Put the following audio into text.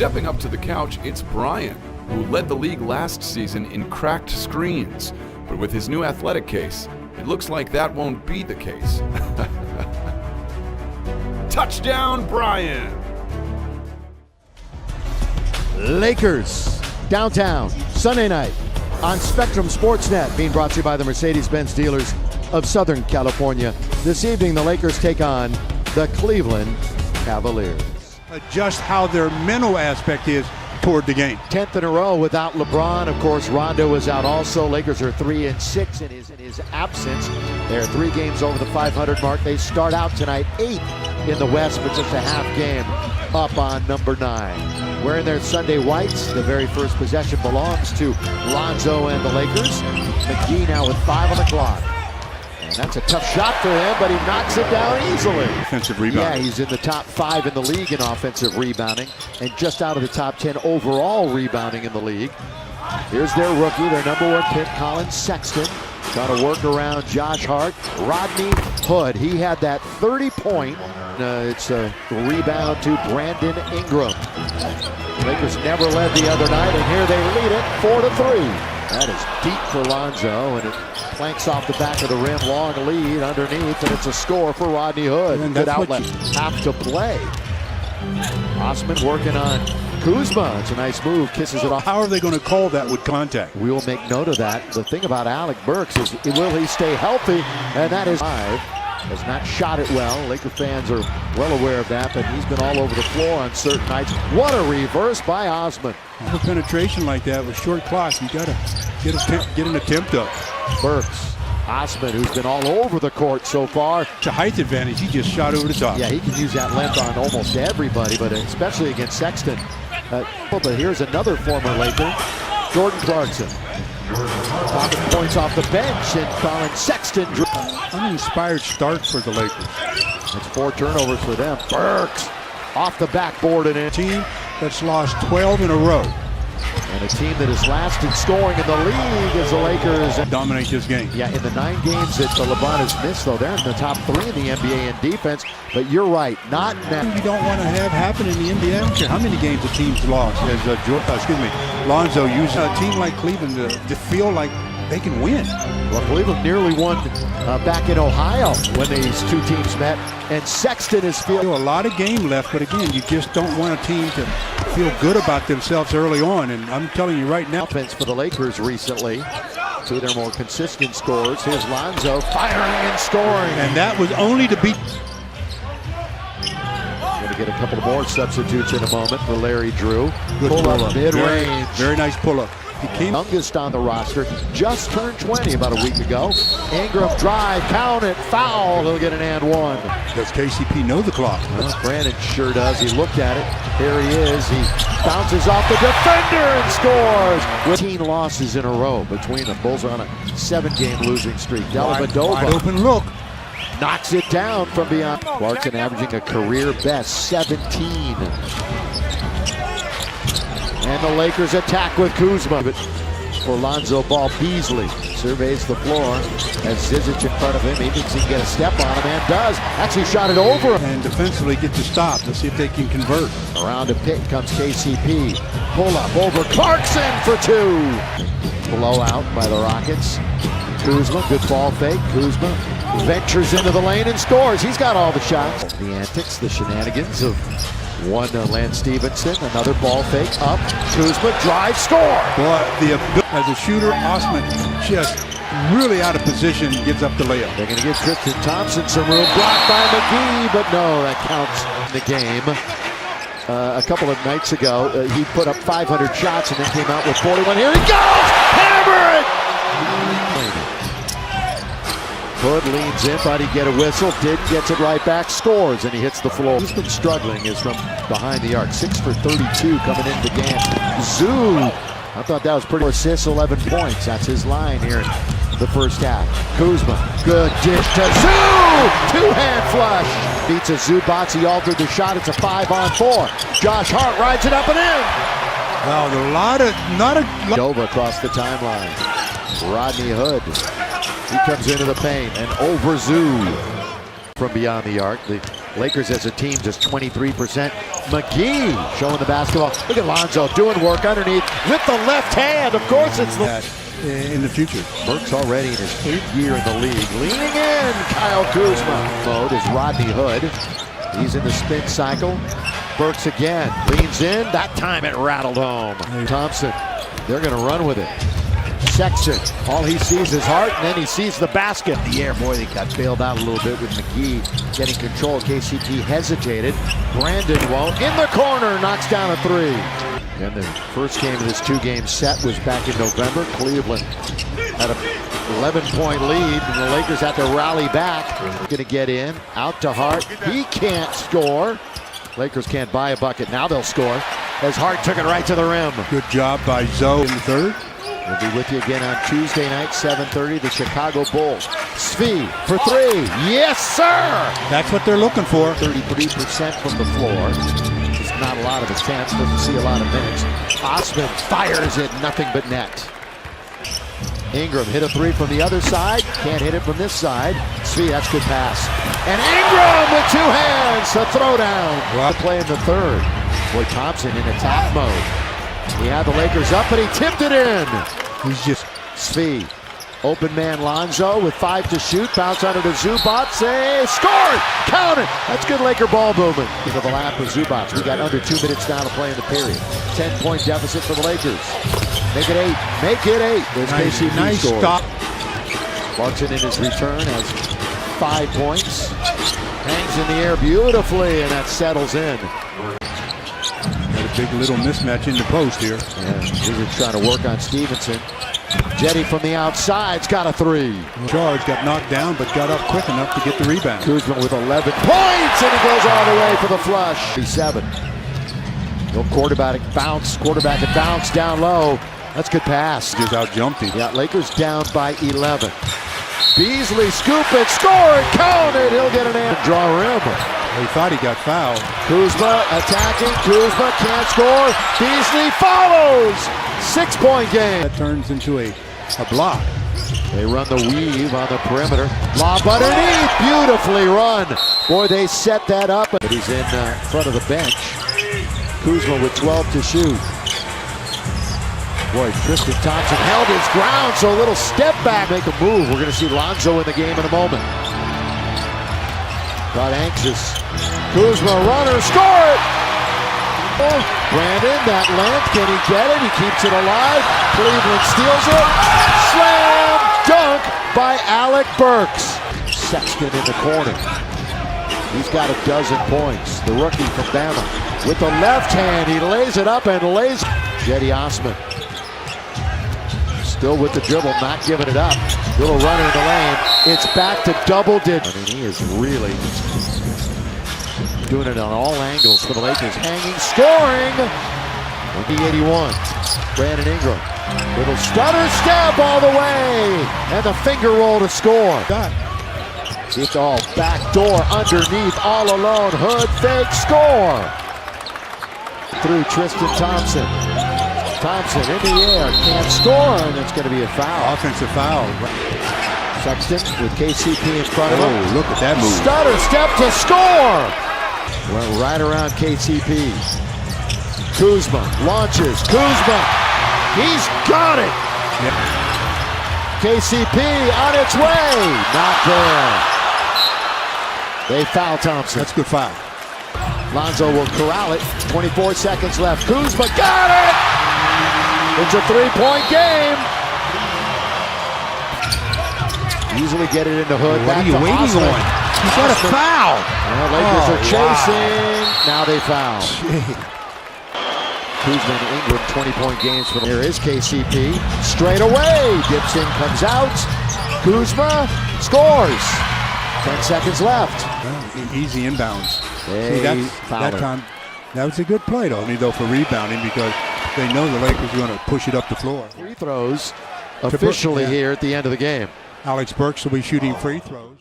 Stepping up to the couch, it's Brian, who led the league last season in cracked screens. But with his new athletic case, it looks like that won't be the case. Touchdown, Brian! Lakers, downtown, Sunday night on Spectrum Sportsnet, being brought to you by the Mercedes-Benz dealers of Southern California. This evening, the Lakers take on the Cleveland Cavaliers. Just how their mental aspect is toward the game. 10th in a row without LeBron. Of course, Rondo is out also. Lakers are 3-6 in his absence. They're 3 games over the 500 mark. They start out tonight 8th in the West, but just a half game up on number 9. Wearing their Sunday whites, the very first possession belongs to Lonzo and the Lakers. McGee now with 5 on the clock. And that's a tough shot for him, but he knocks it down easily. Offensive rebound. Yeah, he's in the top 5 in the league in offensive rebounding, and just out of the top 10 overall rebounding in the league. Here's their rookie, their number 1 pick, Colin Sexton. Trying to work around Josh Hart. Rodney Hood, he had that 30-point. It's a rebound to Brandon Ingram. The Lakers never led the other night, and here they lead it 4-3. That is deep for Lonzo, and it planks off the back of the rim. Long lead underneath, and it's a score for Rodney Hood. Good outlet. Have to play. Osman working on Kuzma. It's a nice move. Kisses it off. How are they going to call that with contact? We will make note of that. The thing about Alec Burks is, will he stay healthy? And that is 5. Has not shot it well. Laker fans are well aware of that, but he's been all over the floor on certain nights. What a reverse by Osman. For penetration like that with short clock, you got to get an attempt up. Burks, Osman, who's been all over the court so far. It's a height advantage. He just shot over the top. Yeah, he can use that length on almost everybody, but especially against Sexton. But here's another former Laker, Jordan Clarkson. Pocket points off the bench, and Colin Sexton. Uninspired start for the Lakers. It's 4 turnovers for them. Burks off the backboard, and a team that's lost 12 in a row. And a team that is last in scoring in the league is the Lakers. Dominate this game. Yeah, in the 9 games that LeBron has missed, though, they're in the top 3 in the NBA in defense. But you're right, not now. You don't want to have happen in the NBA. I don't care how many games the team's lost. As Lonzo used a team like Cleveland to feel like they can win. Well, Cleveland nearly won back in Ohio when these 2 teams met, and Sexton is feeling a lot of game left, but again, you just don't want a team to feel good about themselves early on, and I'm telling you right now. Offense for the Lakers recently, 2 of their more consistent scorers. Here's Lonzo firing and scoring. And that was only to beat. Going to get a couple more substitutes in a moment for Larry Drew. Good pull-up, mid-range. Very nice pull-up. He came youngest on the roster, just turned 20 about a week ago. Ingram drive, count it, foul. He'll get an and 1. Does KCP know the clock? Well, Brandon sure does. He looked at it. Here he is. He bounces off the defender and scores. With 18 losses in a row between the Bulls are on a 7-game losing streak. Dellavedova. Wide open look. Knocks it down from beyond. Clarkson averaging a career best 17. And the Lakers attack with Kuzma. For Lonzo Ball, Beasley surveys the floor. Has Zizic in front of him. He thinks he can get a step on him, and does. Actually shot it over. And defensively get to stop. Let's see if they can convert. Around a pick comes KCP. Pull up over Clarkson for 2. Blowout by the Rockets. Kuzma, good ball fake. Kuzma ventures into the lane and scores. He's got all the shots. The antics, the shenanigans of one Lance Stevenson, another ball fake up. Kuzma drive, score. Boy, as a shooter, Osman just really out of position, gives up the layup. They're going to give Tristan Thompson some room. Blocked by McGee, but no, that counts in the game. A couple of nights ago, he put up 500 shots and then came out with 41. Here he goes! Hammer it! Hood leans in, thought he'd get a whistle, gets it right back, scores, and he hits the floor. He's been struggling, is from behind the arc. 6 for 32 coming into the game. Zoo, I thought that was pretty. Assists, 11 points. That's his line here in the first half. Kuzma, good dish to Zoo! 2-hand flush. Beats a Zubac, he altered the shot. It's a 5-on-4. Josh Hart rides it up and in. Wow, Dova across the timeline. Rodney Hood. He comes into the paint and over Zoo from beyond the arc. The Lakers as a team just 23%. McGee showing the basketball. Look at Lonzo doing work underneath with the left hand. Of course it's that in the future. Burks already in his 8th year in the league. Leaning in, Kyle Kuzma. Mode is Rodney Hood. He's in the spin cycle. Burks again, leans in. That time it rattled home. Thompson, they're going to run with it. Sexton, all he sees is Hart, and then he sees the basket. The air, boy, they got bailed out a little bit with McGee getting control. KCP hesitated. Brandon won't. In the corner, knocks down a 3. And the first game of this 2-game set was back in November. Cleveland had a 11-point lead, and the Lakers had to rally back. Going to get in, out to Hart. He can't score. Lakers can't buy a bucket. Now they'll score as Hart took it right to the rim. Good job by Zoe in the third. We'll be with you again on Tuesday night, 7:30, the Chicago Bulls. Svi for 3. Yes, sir! That's what they're looking for. 33% from the floor. Just not a lot of attempts, doesn't see a lot of minutes. Osman fires it, nothing but net. Ingram hit a 3 from the other side. Can't hit it from this side. Svi, that's good pass. And Ingram with 2 hands to throw down. Well, play in the third. Boy, Thompson in attack mode. He had the Lakers up, but he tipped it in. He's just Svi. Open man Lonzo with 5 to shoot. Bounce under to Zubac. Scored! Count it! That's good Laker ball movement. Into the lap of Zubac. We got under 2 minutes now to play in the period. 10-point deficit for the Lakers. Make it 8. Make it 8. There's KCP nice scores. stop. Clarkson in his return has 5 points. Hangs in the air beautifully, and that settles in. Got a big little mismatch in the post here. And he was trying to work on Stevenson. Jetty from the outside's got a 3. Charge got knocked down, but got up quick enough to get the rebound. Kuzma with 11 points, and he goes all the way for the flush. 7. No quarterback and bounce down low. That's good pass. Just out-jumped him. Yeah, Lakers down by 11. Beasley scoop it, score it, count it. He'll get an and draw rim. He thought he got fouled. Kuzma attacking. Kuzma can't score. Beasley follows. 6-point game. That turns into a block. They run the weave on the perimeter. Lob underneath. Beautifully run. Boy, they set that up. But he's in front of the bench. Kuzma with 12 to shoot. Boy, Tristan Thompson held his ground, so a little step back, make a move. We're going to see Lonzo in the game in a moment. Got anxious. Kuzma, runner, score it! Oh, Brandon, that length, can he get it? He keeps it alive. Cleveland steals it. Slam dunk by Alec Burks. Sexton in the corner. He's got a dozen points. The rookie from Bama. With the left hand, he lays it up and lays. Jetty Osman. Still with the dribble, not giving it up. Little runner in the lane. It's back to double digits. I mean, he is really doing it on all angles for the Lakers. Hanging, scoring. 81. Brandon Ingram. Little stutter step all the way. And the finger roll to score. It's all backdoor underneath, all alone. Hood fake, score. Through Tristan Thompson. Thompson in the air, can't score, and it's going to be a foul. Offensive foul. Sexton with KCP in front of him. Oh, look at that move. Stutter step to score. Went right around KCP. Kuzma launches. Kuzma, he's got it. Yep. KCP on its way. Not there. They foul Thompson. That's a good foul. Lonzo will corral it. 24 seconds left. Kuzma got it. It's a 3-point game. Easily get it into Hood. What are you waiting on? He's got a foul. The Lakers are chasing. Wow. Now they foul. Kuzma and Ingram, 20-point games for them. Here is KCP. Straight away. Dips in, comes out. Kuzma scores. 10 seconds left. Well, easy inbounds. See, that time, that was a good play, though, for rebounding, because they know the Lakers are going to push it up the floor. Free throws officially here at the end of the game. Alex Burks will be shooting free throws.